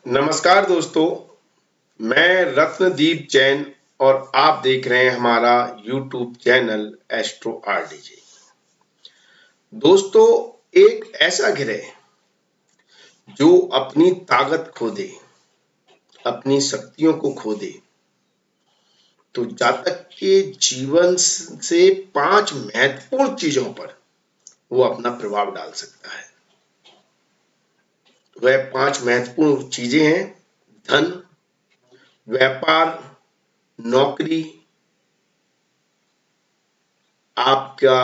नमस्कार दोस्तों, मैं रत्नदीप जैन और आप देख रहे हैं हमारा YouTube चैनल एस्ट्रो आरडीजे। दोस्तों, एक ऐसा ग्रह जो अपनी ताकत खो दे, अपनी शक्तियों को खो दे, तो जातक के जीवन से 5 महत्वपूर्ण चीजों पर वो अपना प्रभाव डाल सकता है। वह 5 महत्वपूर्ण चीजें हैं: धन, व्यापार, नौकरी, आपका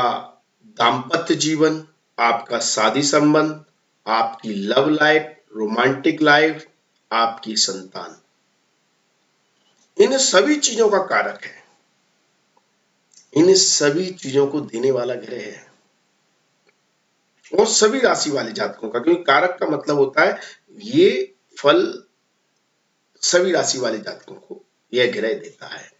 दाम्पत्य जीवन, आपका शादी संबंध, आपकी लव लाइफ, रोमांटिक लाइफ, आपकी संतान। इन सभी चीजों का कारक है, इन सभी चीजों को देने वाला ग्रह है और सभी राशि वाले जातकों का, क्योंकि कारक का मतलब होता है ये फल सभी राशि वाले जातकों को यह ग्रह देता है।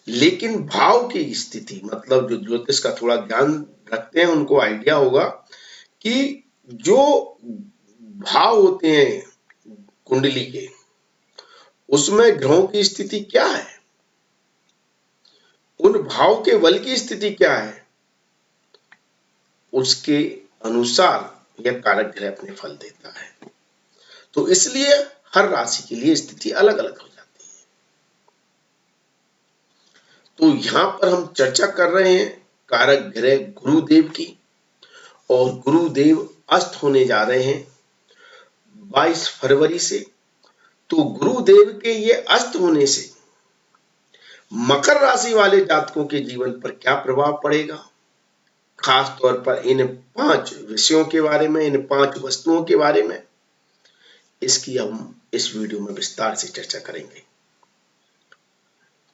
लेकिन भाव की स्थिति, मतलब जो ज्योतिष का थोड़ा ज्ञान रखते हैं उनको आइडिया होगा कि जो भाव होते हैं कुंडली के, उसमें ग्रहों की स्थिति क्या है, उन भाव के बल की स्थिति क्या है, उसके अनुसार यह कारक ग्रह अपने फल देता है। तो इसलिए हर राशि के लिए स्थिति अलग अलग हो जाती है। तो यहां पर हम चर्चा कर रहे हैं कारक ग्रह गुरुदेव की, और गुरुदेव अस्त होने जा रहे हैं 22 फरवरी से। तो गुरुदेव के ये अस्त होने से मकर राशि वाले जातकों के जीवन पर क्या प्रभाव पड़ेगा, खास तौर पर इन 5 विषयों के बारे में, इन 5 वस्तुओं के बारे में, इसकी हम इस वीडियो में विस्तार से चर्चा करेंगे।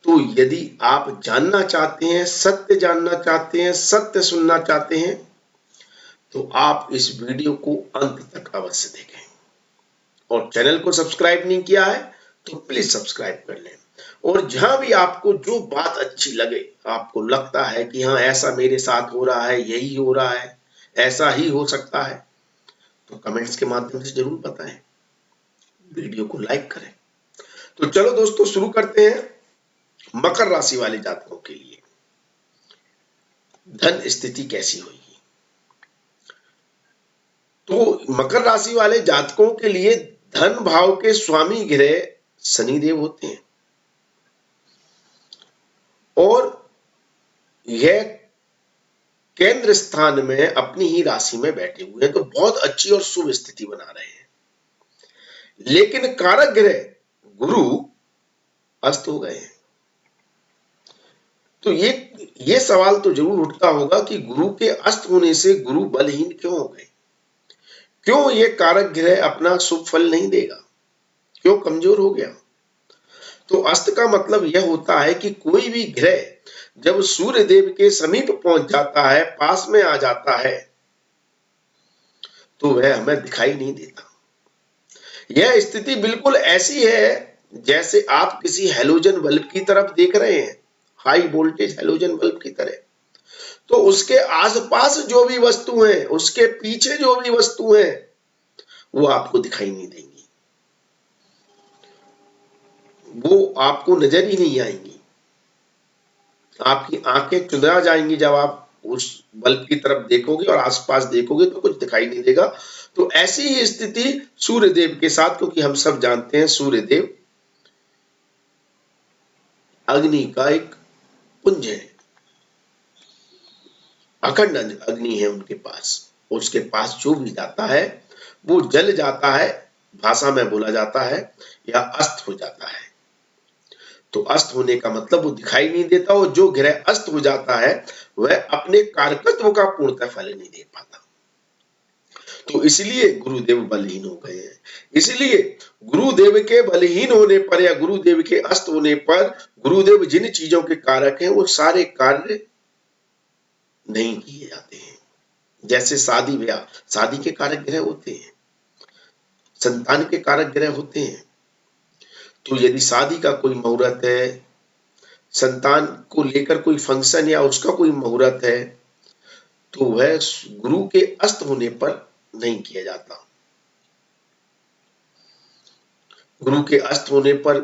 तो यदि आप जानना चाहते हैं, सत्य जानना चाहते हैं, सत्य सुनना चाहते हैं, तो आप इस वीडियो को अंत तक अवश्य देखें। और चैनल को सब्सक्राइब नहीं किया है तो प्लीज सब्सक्राइब कर लें। और जहां भी आपको जो बात अच्छी लगे, आपको लगता है कि हाँ ऐसा मेरे साथ हो रहा है, यही हो रहा है, ऐसा ही हो सकता है, तो कमेंट्स के माध्यम से जरूर बताएं, वीडियो को लाइक करें। तो चलो दोस्तों शुरू करते हैं। मकर राशि वाले जातकों के लिए धन स्थिति कैसी होगी? तो मकर राशि वाले जातकों के लिए धन भाव के स्वामी ग्रह शनिदेव होते हैं और यह केंद्र स्थान में अपनी ही राशि में बैठे हुए हैं, तो बहुत अच्छी और शुभ स्थिति बना रहे हैं। लेकिन कारक ग्रह गुरु अस्त हो गए हैं। तो ये सवाल तो जरूर उठता होगा कि गुरु के अस्त होने से गुरु बलहीन क्यों हो गए, क्यों ये कारक ग्रह अपना शुभ फल नहीं देगा, क्यों कमजोर हो गया? तो अस्त का मतलब यह होता है कि कोई भी ग्रह जब सूर्य देव के समीप पहुंच जाता है, पास में आ जाता है, तो वह हमें दिखाई नहीं देता। यह स्थिति बिल्कुल ऐसी है जैसे आप किसी हैलोजन बल्ब की तरफ देख रहे हैं, हाई वोल्टेज हैलोजन बल्ब की तरह। तो उसके आसपास जो भी वस्तु हैं, उसके पीछे जो भी वस्तु हैं, वो आपको दिखाई नहीं देंगी, वो आपको नजर ही नहीं आएंगी। आपकी आंखें चुंधरा जाएंगी जब आप उस बल्ब की तरफ देखोगे और आसपास देखोगे तो कुछ दिखाई नहीं देगा। तो ऐसी ही स्थिति सूर्य देव के साथ, क्योंकि हम सब जानते हैं सूर्य देव अग्नि का एक पुंज है, अखंड अग्नि है उनके पास। उसके पास जो भी जाता है वो जल जाता है, भाषा में बोला जाता है, या अस्त हो जाता है। तो अस्त होने का मतलब वो दिखाई नहीं देता, और जो ग्रह अस्त हो जाता है वह अपने कारकत्व का पूर्णतः फल नहीं दे पाता। तो इसलिए गुरुदेव बलहीन हो गए हैं। इसलिए गुरुदेव के बलहीन होने पर या गुरुदेव के अस्त होने पर गुरुदेव जिन चीजों के कारक हैं वो सारे कार्य नहीं किए जाते हैं। जैसे शादी ब्याह, शादी के कारक ग्रह होते हैं, संतान के कारक ग्रह होते हैं। तो यदि शादी का कोई मुहूर्त है, संतान को लेकर कोई फंक्शन या उसका कोई मुहूर्त है, तो वह गुरु के अस्त होने पर नहीं किया जाता। गुरु के अस्त होने पर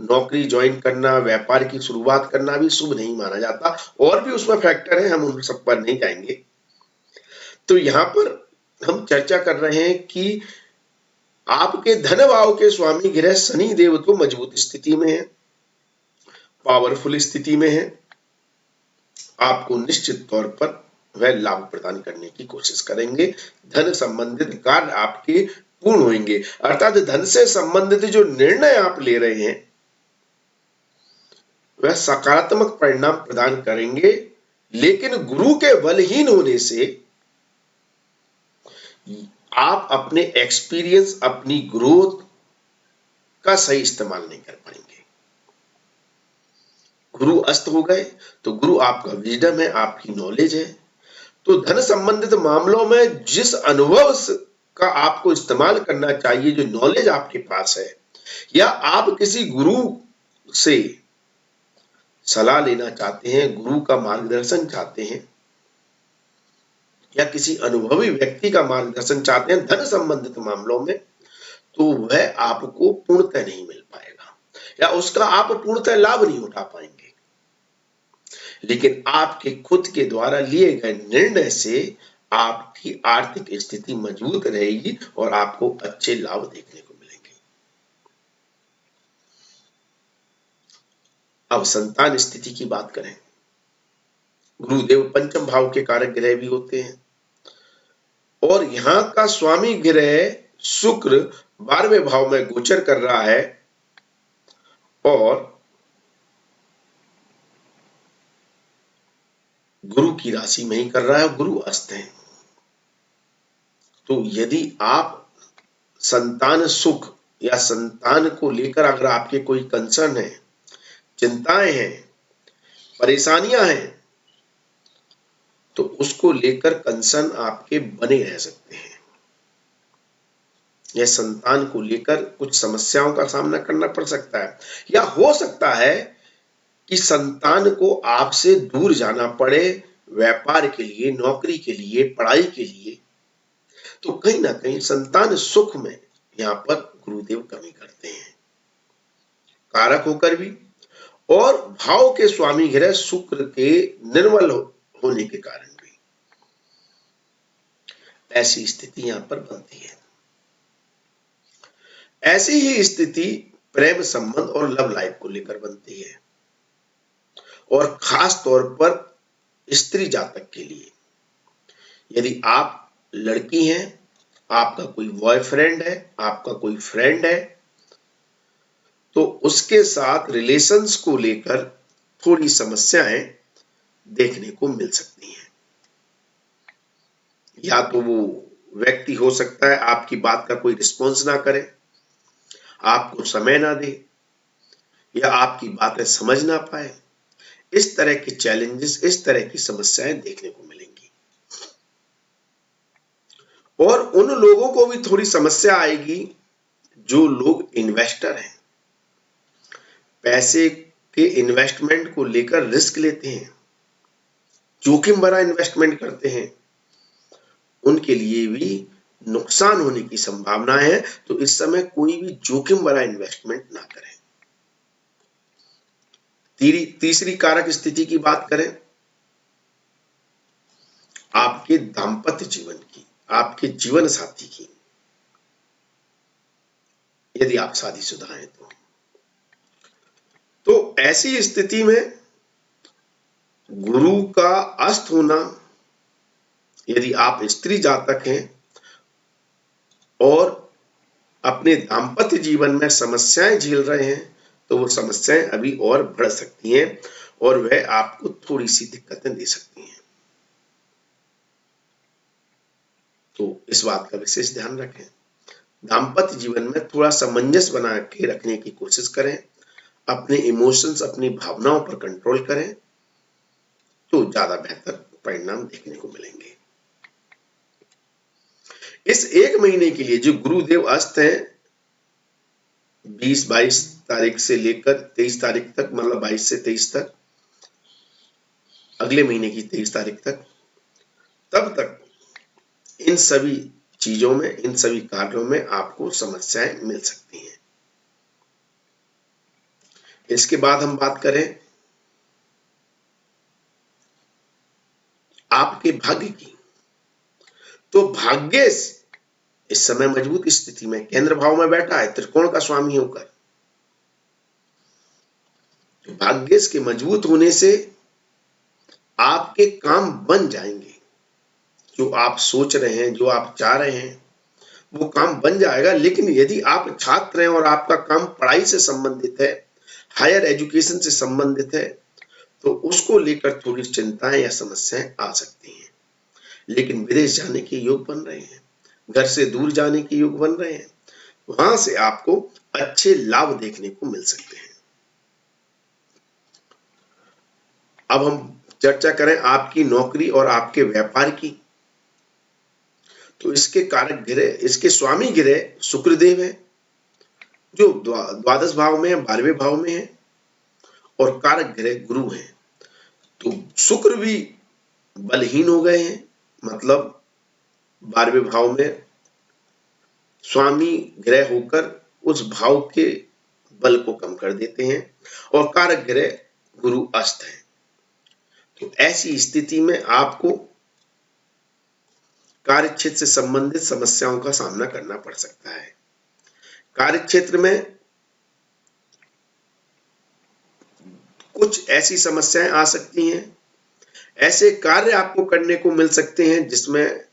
नौकरी ज्वाइन करना, व्यापार की शुरुआत करना भी शुभ नहीं माना जाता। और भी उसमें फैक्टर है, हम उन सब पर नहीं जाएंगे। तो यहाँ पर हम चर्चा कर रहे हैं कि आपके धन भाव के स्वामी ग्रह शनि देव तो मजबूत स्थिति में है, पावरफुल स्थिति में है। आपको निश्चित तौर पर वह लाभ प्रदान करने की कोशिश करेंगे। धन संबंधित कार्य आपके पूर्ण होंगे, अर्थात धन से संबंधित जो निर्णय आप ले रहे हैं वह सकारात्मक परिणाम प्रदान करेंगे। लेकिन गुरु के बलहीन होने से आप अपने एक्सपीरियंस, अपनी ग्रोथ का सही इस्तेमाल नहीं कर पाएंगे। गुरु अस्त हो गए तो गुरु आपका विजडम है, आपकी नॉलेज है। तो धन संबंधित मामलों में जिस अनुभव का आपको इस्तेमाल करना चाहिए, जो नॉलेज आपके पास है, या आप किसी गुरु से सलाह लेना चाहते हैं, गुरु का मार्गदर्शन चाहते हैं, या किसी अनुभवी व्यक्ति का मार्गदर्शन चाहते हैं धन संबंधित मामलों में, तो वह आपको पूर्णतः नहीं मिल पाएगा या उसका आप पूर्णतः लाभ नहीं उठा पाएंगे। लेकिन आपके खुद के द्वारा लिए गए निर्णय से आपकी आर्थिक स्थिति मजबूत रहेगी और आपको अच्छे लाभ देखने को मिलेंगे। अब संतान स्थिति की बात करें। गुरुदेव पंचम भाव के कारक ग्रह भी होते हैं और यहाँ का स्वामी ग्रह शुक्र 12वें भाव में गोचर कर रहा है और गुरु की राशि में ही कर रहा है, गुरु अस्त है। तो यदि आप संतान सुख या संतान को लेकर अगर आपके कोई कंसर्न है, चिंताएं हैं, परेशानियां हैं, तो उसको लेकर कंसर्न आपके बने रह सकते हैं। यह संतान को लेकर कुछ समस्याओं का सामना करना पड़ सकता है, या हो सकता है कि संतान को आपसे दूर जाना पड़े व्यापार के लिए, नौकरी के लिए, पढ़ाई के लिए। तो कहीं ना कहीं संतान सुख में यहाँ पर गुरुदेव कमी करते हैं, कारक होकर भी, और भाव के स्वामी ग्रह शुक्र के निर्मल होने के कारण भी ऐसी स्थिति यहां पर बनती है। ऐसी ही स्थिति प्रेम संबंध और लव लाइफ को लेकर बनती है, और खास तौर पर स्त्री जातक के लिए। यदि आप लड़की हैं, आपका कोई बॉयफ्रेंड है, आपका कोई फ्रेंड है, तो उसके साथ रिलेशंस को लेकर थोड़ी समस्याएं देखने को मिल सकती हैं। या तो वो व्यक्ति हो सकता है आपकी बात का कोई रिस्पॉन्स ना करे, आपको समय ना दे, या आपकी बातें समझ ना पाए। इस तरह के चैलेंजेस, इस तरह की समस्याएं देखने को मिलेंगी। और उन लोगों को भी थोड़ी समस्या आएगी जो लोग इन्वेस्टर हैं, पैसे के इन्वेस्टमेंट को लेकर रिस्क लेते हैं, जोखिम भरा इन्वेस्टमेंट करते हैं, उनके लिए भी नुकसान होने की संभावना है। तो इस समय कोई भी जोखिम भरा इन्वेस्टमेंट ना करें। तीसरी कारक स्थिति की बात करें, आपके दाम्पत्य जीवन की, आपके जीवन साथी की। यदि आप शादीशुदा हैं तो ऐसी स्थिति में गुरु का अस्त होना, यदि आप स्त्री जातक हैं और अपने दाम्पत्य जीवन में समस्याएं झेल रहे हैं, तो वो समस्याएं अभी और बढ़ सकती हैं और वह आपको थोड़ी सी दिक्कतें दे सकती हैं। तो इस बात का विशेष ध्यान रखें। दाम्पत्य जीवन में थोड़ा सामंजस्य बना के रखने की कोशिश करें, अपने इमोशंस, अपनी भावनाओं पर कंट्रोल करें, तो ज्यादा बेहतर परिणाम देखने को मिलेंगे। इस एक महीने के लिए जो गुरुदेव अस्त हैं, 20-22 तारीख से लेकर 23 तारीख तक, मतलब 22 से 23 तक, अगले महीने की 23 तारीख तक, तब तक इन सभी चीजों में, इन सभी कार्यों में आपको समस्याएं मिल सकती हैं। इसके बाद हम बात करें आपके भाग्य की, तो भाग्य इस समय मजबूत स्थिति में केंद्र भाव में बैठा है, त्रिकोण का स्वामी होकर। भाग्य के मजबूत होने से आपके काम बन जाएंगे। जो आप सोच रहे हैं, जो आप चाह रहे हैं, वो काम बन जाएगा। लेकिन यदि आप छात्र हैं और आपका काम पढ़ाई से संबंधित है, हायर एजुकेशन से संबंधित है, तो उसको लेकर थोड़ी चिंताएं या समस्याएं आ सकती हैं। लेकिन विदेश जाने के योग बन रहे हैं, घर से दूर जाने के योग बन रहे हैं, वहां से आपको अच्छे लाभ देखने को मिल सकते हैं। अब हम चर्चा करें आपकी नौकरी और आपके व्यापार की, तो इसके कारक ग्रह, इसके स्वामी ग्रह शुक्रदेव है, जो द्वादश भाव में है, 12वें भाव में है, और कारक ग्रह गुरु है। तो शुक्र भी बलहीन हो गए हैं, मतलब 12वें भाव में स्वामी ग्रह होकर उस भाव के बल को कम कर देते हैं, और कारक ग्रह गुरु अस्त है। तो ऐसी स्थिति में आपको कार्य क्षेत्र से संबंधित समस्याओं का सामना करना पड़ सकता है। कार्य क्षेत्र में कुछ ऐसी समस्याएं आ सकती हैं, ऐसे कार्य आपको करने को मिल सकते हैं जिसमें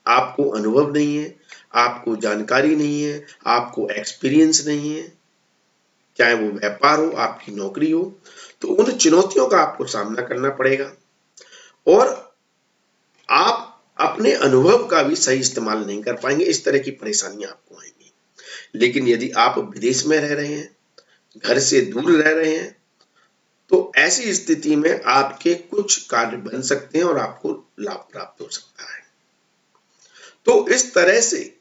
आपको अनुभव नहीं है, आपको जानकारी नहीं है, आपको एक्सपीरियंस नहीं है, चाहे वो व्यापार हो, आपकी नौकरी हो। तो उन चुनौतियों का आपको सामना करना पड़ेगा, और आप अपने अनुभव का भी सही इस्तेमाल नहीं कर पाएंगे। इस तरह की परेशानियां आपको आएंगी। लेकिन यदि आप विदेश में रह रहे हैं, घर से दूर रह रहे हैं, तो ऐसी स्थिति में आपके कुछ कार्य बन सकते हैं और आपको लाभ प्राप्त हो सकता है। तो इस तरह से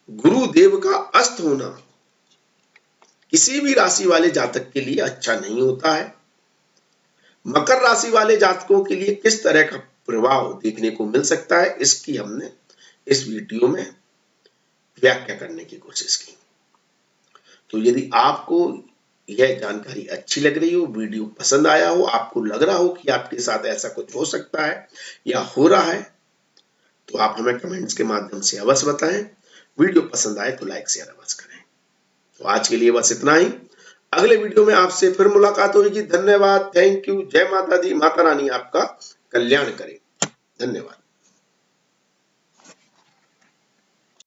गुरुदेव का अस्त होना किसी भी राशि वाले जातक के लिए अच्छा नहीं होता है। मकर राशि वाले जातकों के लिए किस तरह का प्रभाव देखने को मिल सकता है, इसकी हमने इस वीडियो में व्याख्या करने की कोशिश की। तो यदि आपको यह जानकारी अच्छी लग रही हो, वीडियो पसंद आया हो, आपको लग रहा हो कि आपके साथ ऐसा कुछ हो सकता है या हो रहा है, तो आप हमें कमेंट्स के माध्यम से अवश्य बताएं। वीडियो पसंद आए तो लाइक शेयर अवश्य करें। तो आज के लिए बस इतना ही। अगले वीडियो में आपसे फिर मुलाकात होगी। धन्यवाद, थैंक यू, जय माता दी, माता रानी आपका कल्याण करे। धन्यवाद।